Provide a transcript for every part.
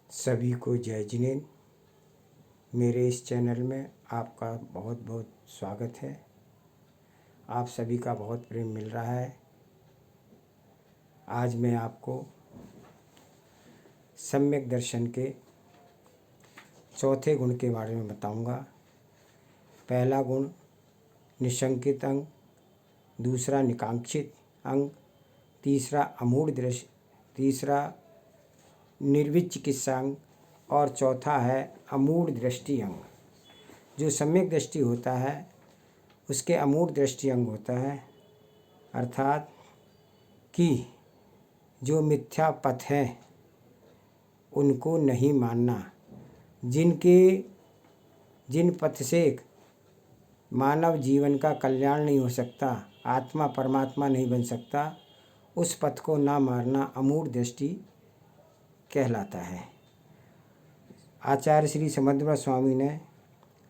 सभी को जय जिनेंद्र। मेरे इस चैनल में आपका बहुत बहुत स्वागत है। आप सभी का बहुत प्रेम मिल रहा है। आज मैं आपको सम्यक दर्शन के चौथे गुण के बारे में बताऊंगा। पहला गुण निशंकित अंग, दूसरा निकांक्षित अंग, तीसरा अमूढ़ दृष्टि, तीसरा निर्विचिकित्सा अंग और चौथा है अमूढ़ दृष्टि अंग। जो सम्यक दृष्टि होता है उसके अमूढ़ दृष्टि अंग होता है, अर्थात कि जो मिथ्या पथ हैं उनको नहीं मानना, जिन पथ से मानव जीवन का कल्याण नहीं हो सकता, आत्मा परमात्मा नहीं बन सकता, उस पथ को ना मारना अमूढ़ दृष्टि कहलाता है। आचार्य श्री समंतव्रत स्वामी ने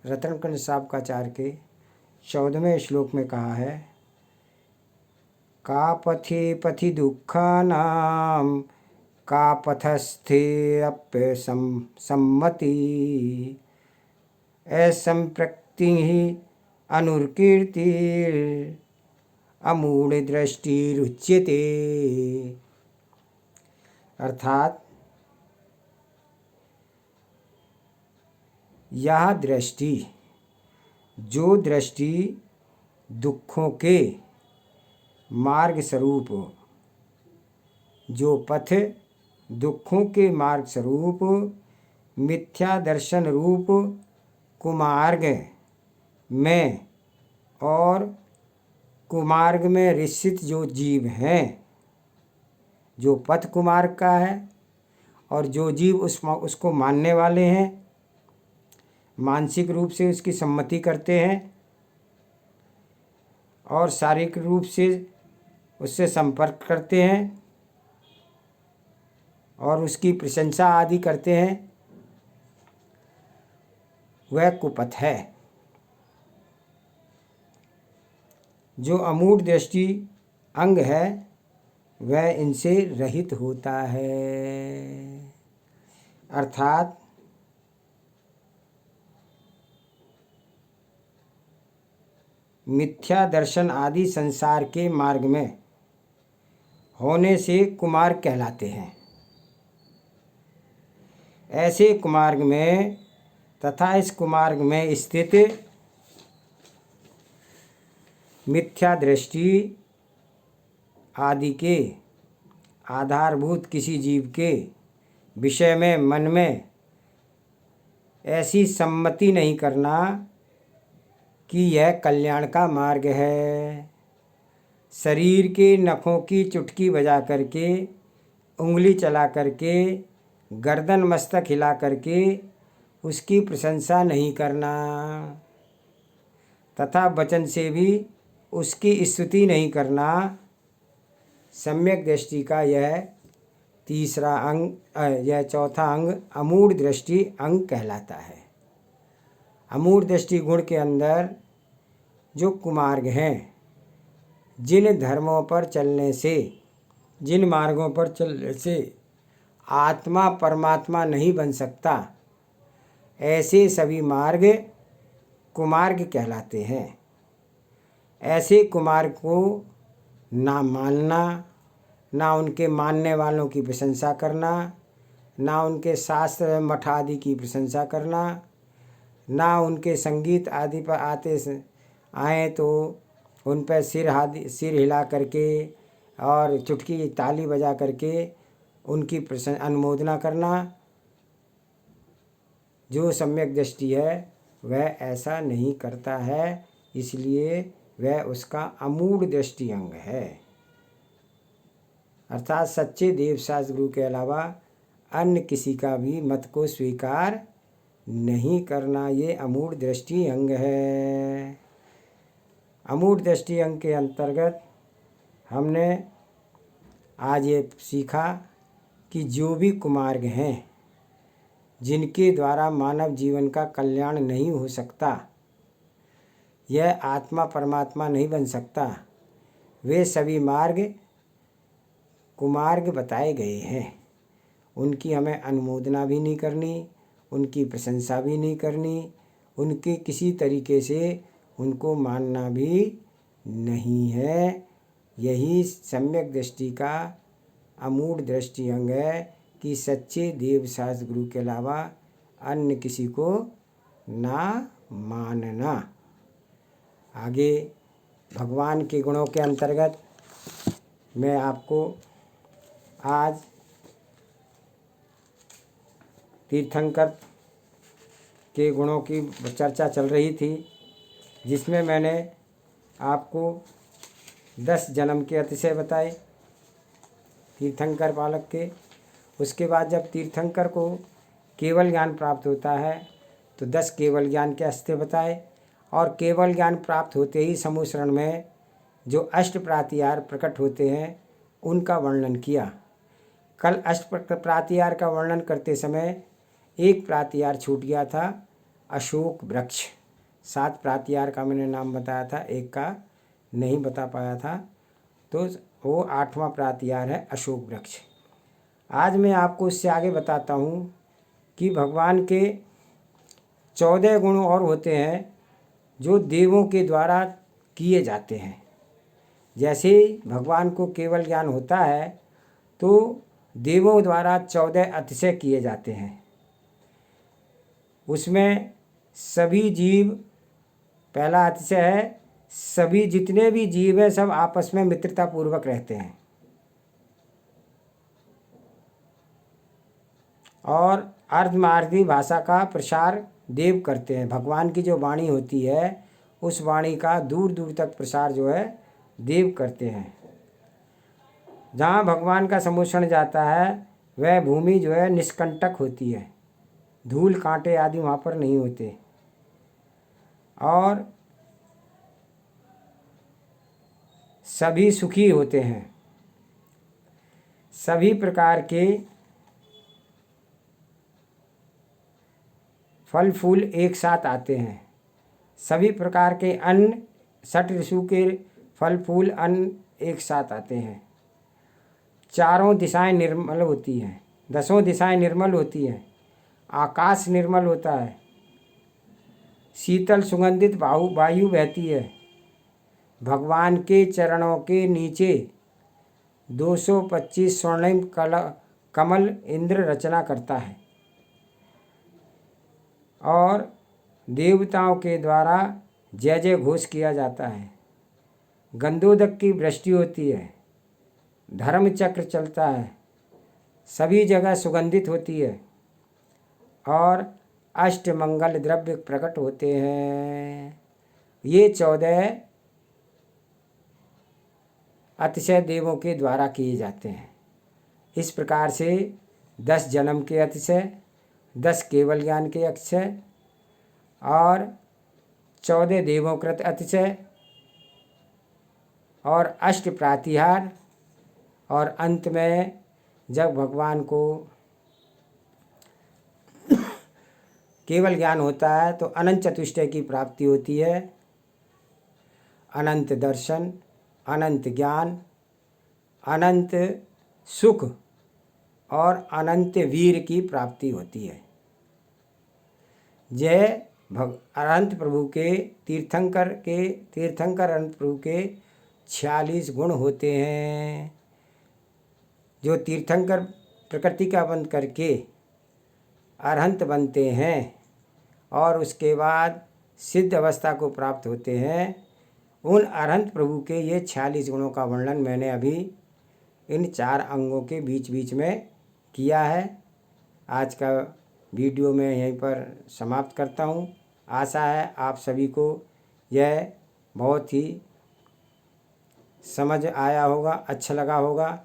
रत्नकंड साबकाचार्य के 14वें श्लोक में कहा है, का पथे पथि दुःखानां का पथस्थे अप्य सम्मति असंप्रक्ति अनुर्कीर्तिर अमूढ़ दृष्टिरुच्यते। अर्थात यह दृष्टि, जो दृष्टि दुखों के मार्ग स्वरूप, जो पथ दुखों के मार्ग स्वरूप मिथ्या दर्शन रूप कुमार्ग में और कुमार्ग में रिश्चित जो जीव हैं, जो पथ कुमार्ग का है और जो जीव उसको मानने वाले हैं, मानसिक रूप से उसकी सम्मति करते हैं और शारीरिक रूप से उससे संपर्क करते हैं और उसकी प्रशंसा आदि करते हैं, वह कुपथ है। जो अमूढ़ दृष्टि अंग है वह इनसे रहित होता है। अर्थात मिथ्या दर्शन आदि संसार के मार्ग में होने से कुमार्ग कहलाते हैं। ऐसे कुमार्ग में तथा इस कुमार्ग में स्थित मिथ्या दृष्टि आदि के आधारभूत किसी जीव के विषय में मन में ऐसी सम्मति नहीं करना कि यह कल्याण का मार्ग है। शरीर के नखों की चुटकी बजा करके, उंगली चला करके, गर्दन मस्तक हिला करके उसकी प्रशंसा नहीं करना तथा वचन से भी उसकी स्तुति नहीं करना। सम्यक दृष्टि का यह तीसरा अंग, यह चौथा अंग अमूढ़ दृष्टि अंग कहलाता है। अमूढ़ दृष्टि गुण के अंदर जो कुमार्ग हैं, जिन धर्मों पर चलने से, जिन मार्गों पर चलने से आत्मा परमात्मा नहीं बन सकता, ऐसे सभी मार्ग कुमार्ग कहलाते हैं। ऐसे कुमार्ग को ना मानना, ना उनके मानने वालों की प्रशंसा करना, ना उनके शास्त्र मठ आदि की प्रशंसा करना, ना उनके संगीत आदि पर आए तो उन पर सिर हिला करके और चुटकी ताली बजा करके उनकी अनुमोदना करना। जो सम्यक दृष्टि है वह ऐसा नहीं करता है, इसलिए वह उसका अमूढ़ दृष्टि अंग है। अर्थात सच्चे देवशास्त्र गुरु के अलावा अन्य किसी का भी मत को स्वीकार नहीं करना, ये अमूढ़ दृष्टि अंग है। अमूढ़ दृष्टि अंग के अंतर्गत हमने आज ये सीखा कि जो भी कुमार्ग हैं जिनके द्वारा मानव जीवन का कल्याण नहीं हो सकता, यह आत्मा परमात्मा नहीं बन सकता, वे सभी मार्ग कुमार्ग बताए गए हैं। उनकी हमें अनुमोदना भी नहीं करनी, उनकी प्रशंसा भी नहीं करनी, उनके किसी तरीके से उनको मानना भी नहीं है। यही सम्यक दृष्टि का अमूढ़ दृष्टि अंग है कि सच्चे देव शास्त्र गुरु के अलावा अन्य किसी को ना मानना। आगे भगवान के गुणों के अंतर्गत मैं आपको आज तीर्थंकर के गुणों की चर्चा चल रही थी, जिसमें मैंने आपको 10 जन्म के अतिशय बताए तीर्थंकर बालक के। उसके बाद जब तीर्थंकर को केवल ज्ञान प्राप्त होता है तो 10 केवल ज्ञान के अस्त्य बताए, और केवल ज्ञान प्राप्त होते ही समूह शरण में जो अष्ट प्रातिहार प्रकट होते हैं उनका वर्णन किया। कल अष्ट प्रातिहार का वर्णन करते समय एक प्रातिहार छूट गया था, अशोक वृक्ष। 7 प्रातिहार का मैंने नाम बताया था, एक का नहीं बता पाया था, तो वो 8वां प्रातिहार है अशोक वृक्ष। आज मैं आपको इससे आगे बताता हूँ कि भगवान के 14 गुण और होते हैं जो देवों के द्वारा किए जाते हैं। जैसे भगवान को केवल ज्ञान होता है तो देवों द्वारा 14 अतिशय किए जाते हैं। उसमें सभी जीव, पहला अतिशय है, सभी जितने भी जीव हैं सब आपस में मित्रता पूर्वक रहते हैं, और अर्धमार्गी भाषा का प्रसार देव करते हैं। भगवान की जो वाणी होती है उस वाणी का दूर दूर तक प्रसार जो है देव करते हैं। जहाँ भगवान का सम्मोषण जाता है वह भूमि जो है निष्कंटक होती है, धूल कांटे आदि वहाँ पर नहीं होते, और सभी सुखी होते हैं। सभी प्रकार के फल फूल एक साथ आते हैं, सभी प्रकार के अन्न, 6 ऋतु के फल फूल अन्न एक साथ आते हैं। चारों दिशाएं निर्मल होती हैं, 10 दिशाएं निर्मल होती हैं, आकाश निर्मल होता है, शीतल सुगंधित वायु बहती है। भगवान के चरणों के नीचे 225 स्वर्णिम कमल इंद्र रचना करता है, और देवताओं के द्वारा जय जय घोष किया जाता है। गंधोदक की वृष्टि होती है, धर्म चक्र चलता है, सभी जगह सुगंधित होती है, और अष्टमंगल द्रव्य प्रकट होते हैं। ये 14 अतिशय देवों के द्वारा किए जाते हैं। इस प्रकार से 10 जन्म के अतिशय, 10 केवल ज्ञान के अतिशय, और 14 देवोकृत अतिशय, और अष्ट प्रातिहार, और अंत में जब भगवान को केवल ज्ञान होता है तो अनंत चतुष्टय की प्राप्ति होती है। अनंत दर्शन, अनंत ज्ञान, अनंत सुख और अनंत वीर की प्राप्ति होती है। जय अनंत प्रभु के तीर्थंकर अनंत प्रभु के 46 गुण होते हैं, जो तीर्थंकर प्रकृति का बंद करके अरहंत बनते हैं और उसके बाद सिद्ध अवस्था को प्राप्त होते हैं। उन अरहंत प्रभु के ये 46 गुणों का वर्णन मैंने अभी इन 4 अंगों के बीच बीच में किया है। आज का वीडियो मैं यहीं पर समाप्त करता हूँ। आशा है आप सभी को यह बहुत ही समझ आया होगा, अच्छा लगा होगा,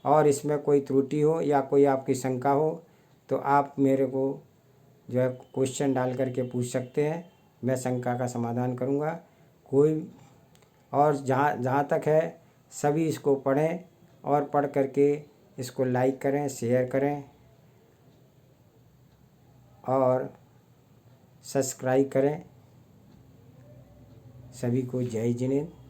और इसमें कोई त्रुटि हो या कोई आपकी शंका हो तो आप मेरे को जो है क्वेश्चन डाल करके पूछ सकते हैं, मैं शंका का समाधान करूँगा। कोई और जहाँ तक है सभी इसको पढ़ें और पढ़ करके इसको लाइक करें, शेयर करें और सब्सक्राइब करें। सभी को जय जिनेंद्र।